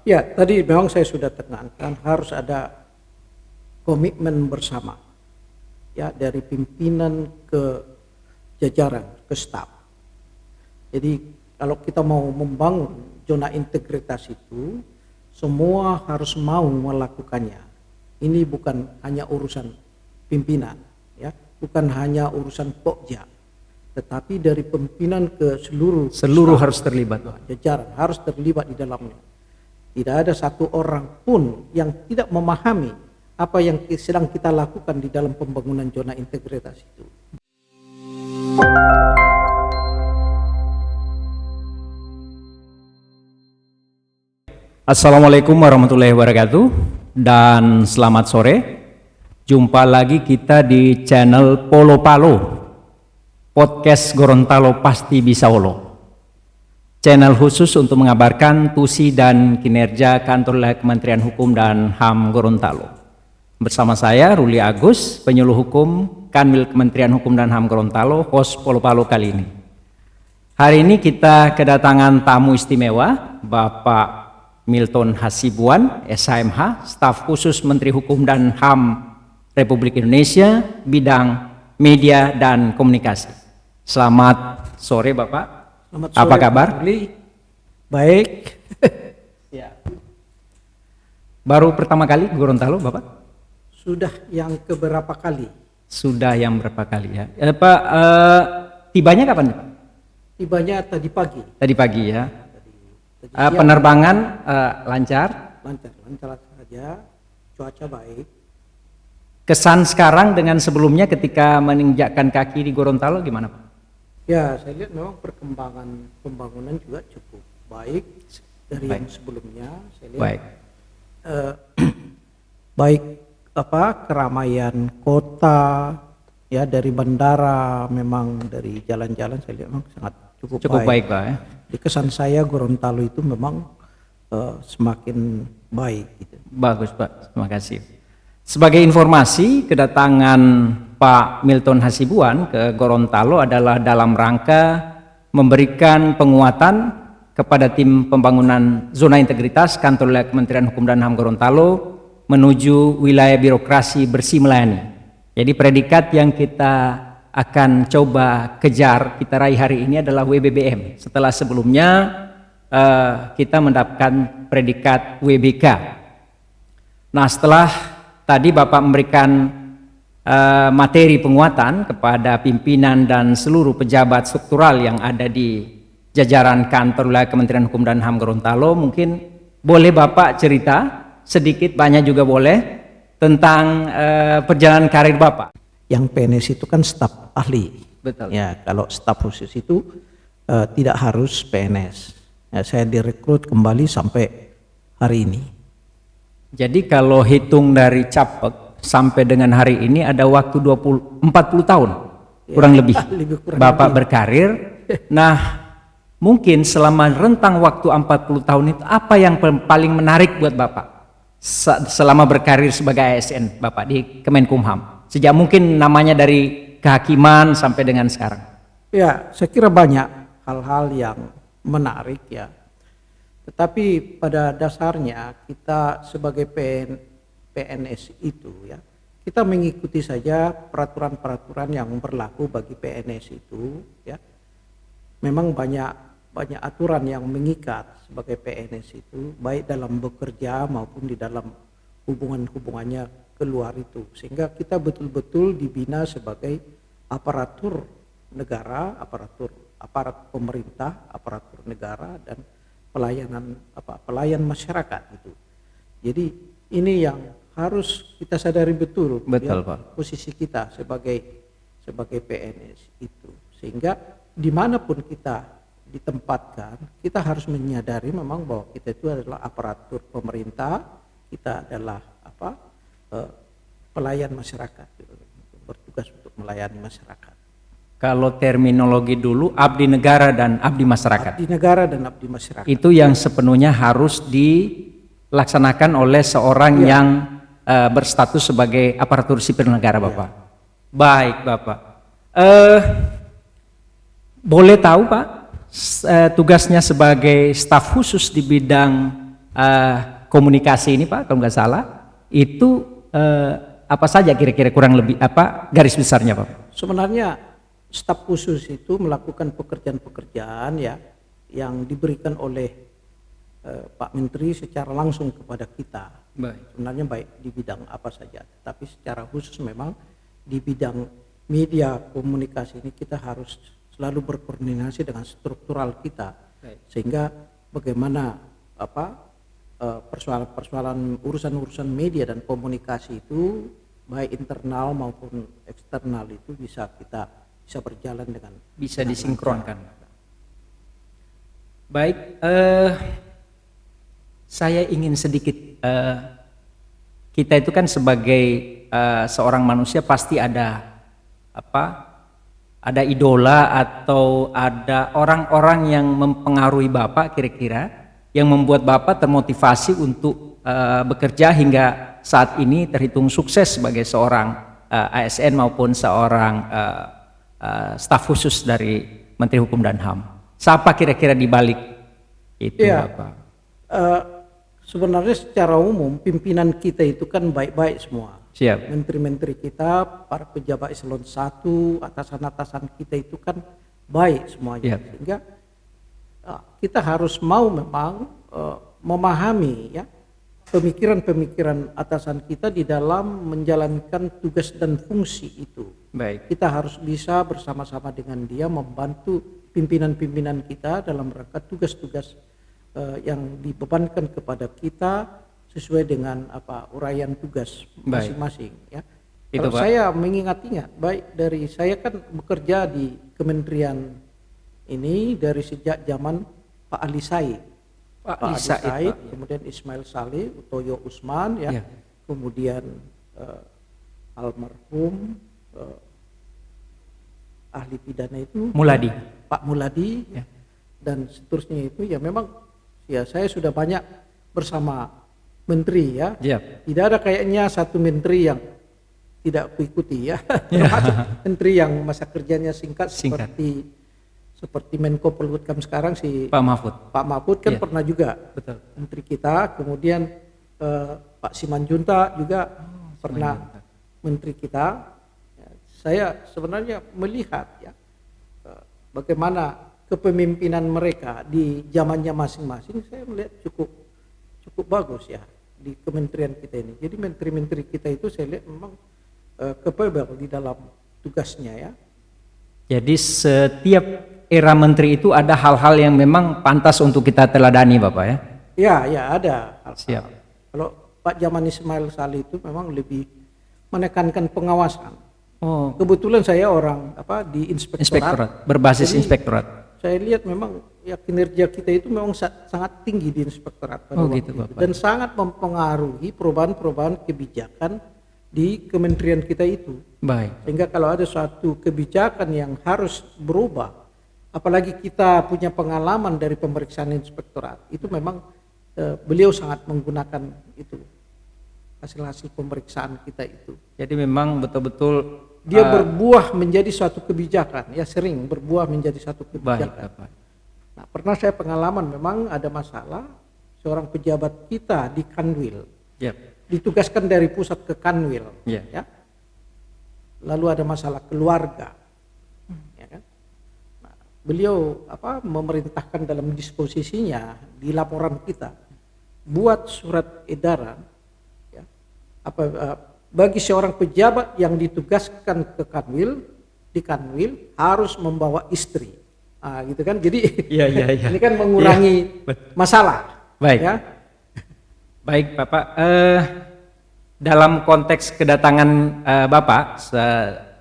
Ya, tadi memang saya sudah tekankan harus ada komitmen bersama, ya, dari pimpinan ke jajaran, ke staf. Jadi kalau kita mau membangun zona integritas itu, semua harus mau melakukannya. Ini bukan hanya urusan pimpinan, ya, bukan hanya urusan pokja, tetapi dari pimpinan ke seluruh Seluruh staf, harus terlibat, Pak. jajaran harus terlibat di dalamnya. Tidak ada satu orang pun yang tidak memahami apa yang sedang kita lakukan di dalam pembangunan zona integritas itu. Assalamualaikum warahmatullahi wabarakatuh dan selamat sore. Jumpa lagi kita di channel Polo Palo, podcast Gorontalo Pasti Bisa Olo. Channel khusus untuk mengabarkan tusi dan kinerja kantor wilayah Kementerian Hukum dan HAM Gorontalo. Bersama saya Ruli Agus, penyuluh hukum Kanwil Kementerian Hukum dan HAM Gorontalo, host Polo Palo kali ini. Hari ini kita kedatangan tamu istimewa, Bapak Milton Hasibuan, SHMH, staf khusus Menteri Hukum dan HAM Republik Indonesia, bidang media dan komunikasi. Selamat sore Bapak. Selamat sore, Apa kabar? Baik. Ya. Baru pertama kali Gorontalo, Bapak? Sudah yang keberapa kali? Sudah yang berapa kali ya? Pak, tibanya kapan? Tibanya tadi pagi. Tadi pagi ya. Tadi siang. Penerbangan lancar. Lancar saja. Cuaca baik. Kesan sekarang dengan sebelumnya ketika menginjakkan kaki di Gorontalo gimana Pak? Ya, saya lihat memang perkembangan pembangunan juga cukup baik dari yang sebelumnya. Saya lihat Baik. Baik keramaian kota, ya, dari bandara, memang dari jalan-jalan saya lihat memang sangat cukup baik Pak ya. Di kesan saya Gorontalo itu memang semakin baik gitu. Bagus Pak, terima kasih. Sebagai informasi, kedatangan Pak Milton Hasibuan ke Gorontalo adalah dalam rangka memberikan penguatan kepada tim pembangunan zona integritas kantor wilayah Kementerian Hukum dan HAM Gorontalo menuju wilayah birokrasi bersih melayani. Jadi predikat yang kita akan coba kejar, kita raih hari ini adalah WBBM. Setelah sebelumnya kita mendapatkan predikat WBK. Nah, setelah tadi Bapak memberikan materi penguatan kepada pimpinan dan seluruh pejabat struktural yang ada di jajaran kantor wilayah Kementerian Hukum dan HAM Gorontalo, mungkin boleh Bapak cerita sedikit, banyak juga boleh, tentang perjalanan karir Bapak. Yang PNS itu kan staf ahli. Betul. Ya, kalau staf khusus itu tidak harus PNS. Ya, saya direkrut kembali sampai hari ini. Jadi kalau hitung dari Capek sampai dengan hari ini ada waktu 40 tahun kurang lebih Bapak berkarir. Nah, mungkin selama rentang waktu 40 tahun itu apa yang paling menarik buat Bapak selama berkarir sebagai ASN Bapak di Kemenkumham? Sejak mungkin namanya dari kehakiman sampai dengan sekarang. Ya, saya kira banyak hal-hal yang menarik ya. Tetapi pada dasarnya kita sebagai PNS itu ya, kita mengikuti saja peraturan-peraturan yang berlaku bagi PNS itu ya. Memang banyak aturan yang mengikat sebagai PNS itu, baik dalam bekerja maupun di dalam hubungannya keluar itu, sehingga kita betul-betul dibina sebagai aparatur negara, aparat pemerintah, aparatur negara, dan pelayan masyarakat itu. Jadi ini yang harus kita sadari betul ya, Pak. posisi kita sebagai PNS itu, sehingga dimanapun kita ditempatkan, kita harus menyadari memang bahwa kita itu adalah aparatur pemerintah, kita adalah pelayan masyarakat, bertugas untuk melayani masyarakat. Kalau terminologi dulu abdi negara dan abdi masyarakat. Abdi negara dan abdi masyarakat. Itu yang sepenuhnya harus dilaksanakan oleh seorang yang berstatus sebagai aparatur sipil negara, Bapak. Baik, Bapak. Boleh tahu, Pak, tugasnya sebagai staf khusus di bidang komunikasi ini Pak, kalau nggak salah, itu apa saja kira-kira kurang lebih apa garis besarnya Pak? Sebenarnya staf khusus itu melakukan pekerjaan-pekerjaan ya yang diberikan oleh Pak Menteri secara langsung kepada kita. Baik. Sebenarnya baik di bidang apa saja, tapi secara khusus memang di bidang media komunikasi ini kita harus selalu berkoordinasi dengan struktural kita, sehingga bagaimana persoalan-persoalan urusan-urusan media dan komunikasi itu baik internal maupun eksternal itu bisa berjalan dengan Bisa disinkronkan. Baik, saya ingin sedikit kita itu kan sebagai seorang manusia pasti ada ada idola atau ada orang-orang yang mempengaruhi Bapak kira-kira yang membuat Bapak termotivasi untuk bekerja hingga saat ini terhitung sukses sebagai seorang ASN maupun seorang staf khusus dari Menteri Hukum dan HAM. Siapa kira-kira di balik itu ya, Bapak? Sebenarnya secara umum pimpinan kita itu kan baik-baik semua. Siap. Menteri-menteri kita, para pejabat eselon 1, atasan-atasan kita itu kan baik semuanya. Yep. Sehingga kita harus mau memang memahami ya pemikiran-pemikiran atasan kita di dalam menjalankan tugas dan fungsi itu. Baik. Kita harus bisa bersama-sama dengan dia membantu pimpinan-pimpinan kita dalam rangka tugas-tugas yang dibebankan kepada kita sesuai dengan uraian tugas masing-masing ya. Itu, Kalau Pak. saya mengingat-ingat baik dari saya kan bekerja di kementerian ini dari sejak zaman Pak Ali Said. Pak Ali Said, kemudian Ismail Saleh, Utoyo Usman ya. Ya. Kemudian almarhum ahli pidana itu Muladi. Pak Muladi Ya. dan seterusnya itu ya memang ya saya sudah banyak bersama menteri ya. Siap. Tidak ada kayaknya satu menteri yang tidak kuikuti ya. Termasuk menteri yang masa kerjanya singkat. Seperti Menko Polhukam sekarang si Pak Mahfud. Pak Mahfud kan Iya. pernah juga Betul. menteri kita. Kemudian Pak Simanjuntak juga pernah menteri kita. Ya, saya sebenarnya melihat ya bagaimana kepemimpinan mereka di zamannya masing-masing. Saya melihat cukup bagus ya di kementerian kita ini. Jadi menteri-menteri kita itu saya lihat memang capable di dalam tugasnya ya. Jadi setiap era menteri itu ada hal-hal yang memang pantas untuk kita teladani Bapak ya? Ya ada. Siap. Kalau Pak Zaman Ismail Saleh itu memang lebih menekankan pengawasan. Oh, Kebetulan saya orang di inspektorat. Berbasis Jadi, inspektorat. Saya lihat memang ya kinerja kita itu memang sangat tinggi di inspektorat pada waktu Gitu itu. Bapak. Dan sangat mempengaruhi perubahan-perubahan kebijakan di kementerian kita itu. Baik. Sehingga kalau ada suatu kebijakan yang harus berubah, apalagi kita punya pengalaman dari pemeriksaan inspektorat, itu memang beliau sangat menggunakan itu hasil-hasil pemeriksaan kita itu. Jadi memang betul-betul Dia berbuah menjadi suatu kebijakan, ya sering berbuah menjadi suatu baik kebijakan. Bapak. Nah, pernah saya pengalaman memang ada masalah seorang pejabat kita di Kanwil, Yep. ditugaskan dari pusat ke Kanwil, Ya. ya. Lalu ada masalah keluarga, ya kan. Nah, beliau memerintahkan dalam disposisinya di laporan kita buat surat edaran, ya, bagi seorang pejabat yang ditugaskan ke Kanwil, di Kanwil harus membawa istri. Gitu kan. Jadi Iya. ini kan mengurangi masalah. Baik. Ya. Baik Bapak, dalam konteks kedatangan Bapak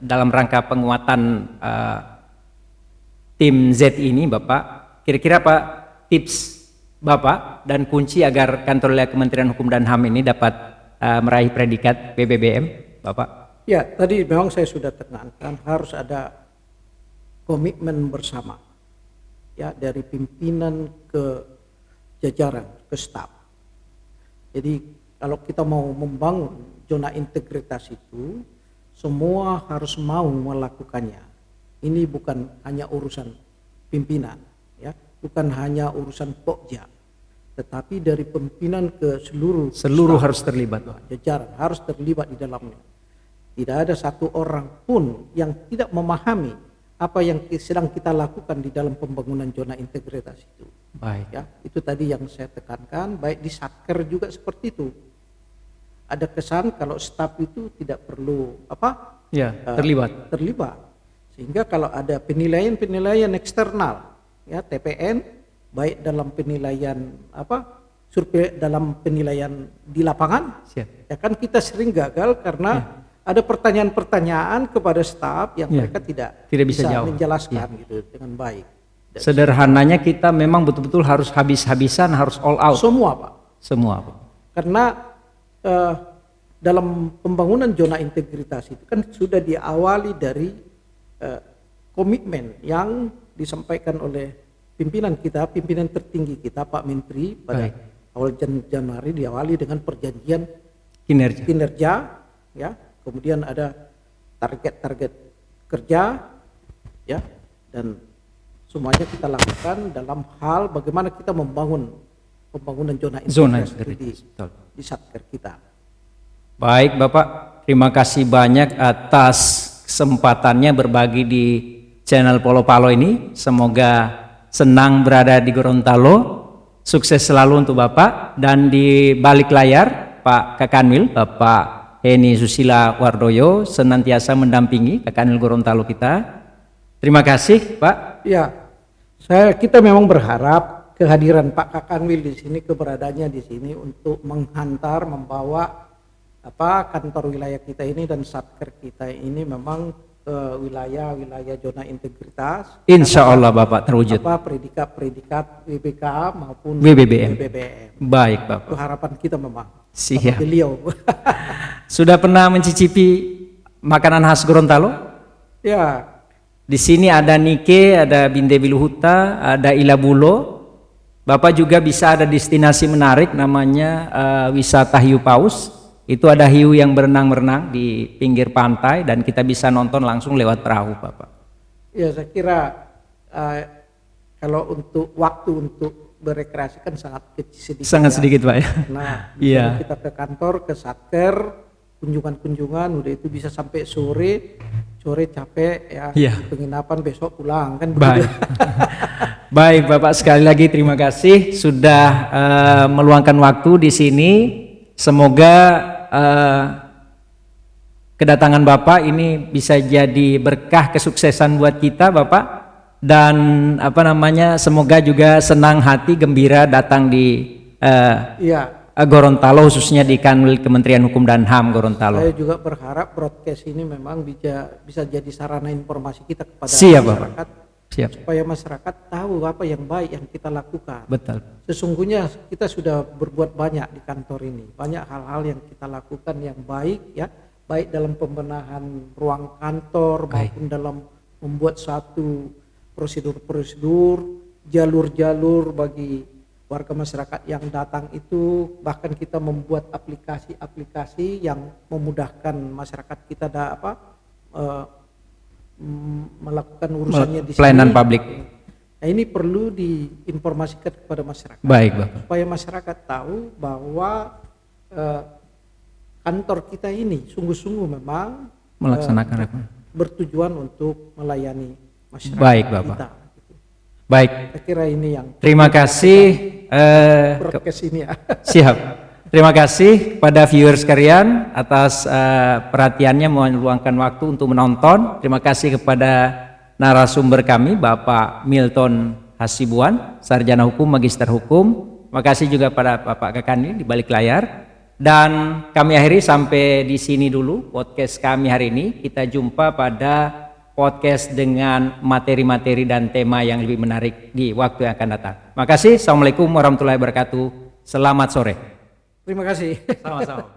dalam rangka penguatan tim Z ini Bapak, kira-kira apa tips Bapak dan kunci agar kantor wilayah Kementerian Hukum dan HAM ini dapat meraih predikat PBBM Bapak? Ya, tadi memang saya sudah tekankan harus ada komitmen bersama ya dari pimpinan ke jajaran, ke staf. Jadi kalau kita mau membangun zona integritas itu, semua harus mau melakukannya. Ini bukan hanya urusan pimpinan, ya, bukan hanya urusan Pokja, tetapi dari pimpinan ke seluruh Seluruh staf, harus terlibat. jajaran harus terlibat di dalamnya. Tidak ada satu orang pun yang tidak memahami apa yang sedang kita lakukan di dalam pembangunan zona integritas itu. Baik. Ya, itu tadi yang saya tekankan, baik di Satker juga seperti itu. Ada kesan kalau staf itu tidak perlu Ya, terlibat. Sehingga kalau ada penilaian eksternal, ya TPN, baik dalam penilaian survei, dalam penilaian di lapangan, Siap. ya kan kita sering gagal karena ada pertanyaan-pertanyaan kepada staf yang mereka tidak bisa jawab. menjelaskan gitu dengan baik. Sederhananya kita memang betul-betul harus habis-habisan, harus all out. Semua Pak. Semua, Pak. Karena dalam pembangunan zona integritas itu kan sudah diawali dari komitmen yang disampaikan oleh pimpinan kita, pimpinan tertinggi kita Pak Menteri pada awal Januari, diawali dengan perjanjian kinerja, ya. Kemudian ada target-target kerja, ya, dan semuanya kita lakukan dalam hal bagaimana kita membangun pembangunan zona integritas di Satker kita. Baik Bapak, terima kasih banyak atas kesempatannya berbagi di channel Polo Palo ini. Semoga senang berada di Gorontalo. Sukses selalu untuk Bapak, dan di balik layar Pak Kakanwil, Bapak Heni Susila Wardoyo senantiasa mendampingi Kakanwil Gorontalo kita. Terima kasih Pak. Ya, kita memang berharap kehadiran Pak Kakanwil di sini, keberadaannya di sini untuk menghantar, membawa kantor wilayah kita ini dan Satker kita ini memang ke wilayah-wilayah zona integritas. Insya Allah Bapak terwujud. Predikat WBK maupun WBBM. Baik Bapak. Itu harapan kita memang. Siap. Beliau. Sudah pernah mencicipi makanan khas Gorontalo? Ya. Di sini ada Nike, ada Binde Biluhuta, ada Ilabulo. Bapak juga bisa ada destinasi menarik namanya wisata hiu paus. Itu ada hiu yang berenang-berenang di pinggir pantai dan kita bisa nonton langsung lewat perahu, Bapak. Ya, saya kira kalau untuk waktu untuk berekreasi kan sedikit. Sangat sedikit, Pak ya. Nah, kita ke kantor, ke Satker, kunjungan-kunjungan, udah itu bisa sampai sore capek ya, penginapan besok pulang kan. Baik. Baik, Bapak, sekali lagi terima kasih sudah meluangkan waktu di sini. Semoga kedatangan Bapak ini bisa jadi berkah kesuksesan buat kita, Bapak, dan semoga juga senang hati, gembira datang di Gorontalo, khususnya di Kanwil Kementerian Hukum dan HAM Gorontalo. Saya juga berharap broadcast ini memang bisa jadi sarana informasi kita kepada masyarakat. Supaya masyarakat tahu apa yang baik yang kita lakukan. Betul. Sesungguhnya kita sudah berbuat banyak di kantor ini, banyak hal-hal yang kita lakukan yang baik ya, baik dalam pembenahan ruang kantor maupun dalam membuat satu prosedur-prosedur, jalur-jalur bagi warga masyarakat yang datang itu, bahkan kita membuat aplikasi-aplikasi yang memudahkan masyarakat kita melakukan urusannya di sini. Pelayanan publik. Nah, ini perlu diinformasikan kepada masyarakat. Baik, Bapak. Supaya masyarakat tahu bahwa kantor kita ini sungguh-sungguh memang melaksanakan bertujuan untuk melayani masyarakat. Baik, Bapak. Kita. Baik. Saya kira ini yang. Terima kasih. Broadcast ini ya. Siap. Terima kasih kepada viewers sekalian atas perhatiannya meluangkan waktu untuk menonton. Terima kasih kepada narasumber kami Bapak Milton Hasibuan, Sarjana Hukum, Magister Hukum. Terima kasih juga pada Bapak Kakanwil di balik layar. Dan kami akhiri sampai di sini dulu podcast kami hari ini. Kita jumpa pada podcast dengan materi-materi dan tema yang lebih menarik di waktu yang akan datang. Terima kasih. Assalamualaikum warahmatullahi wabarakatuh. Selamat sore. Terima kasih. Sama-sama.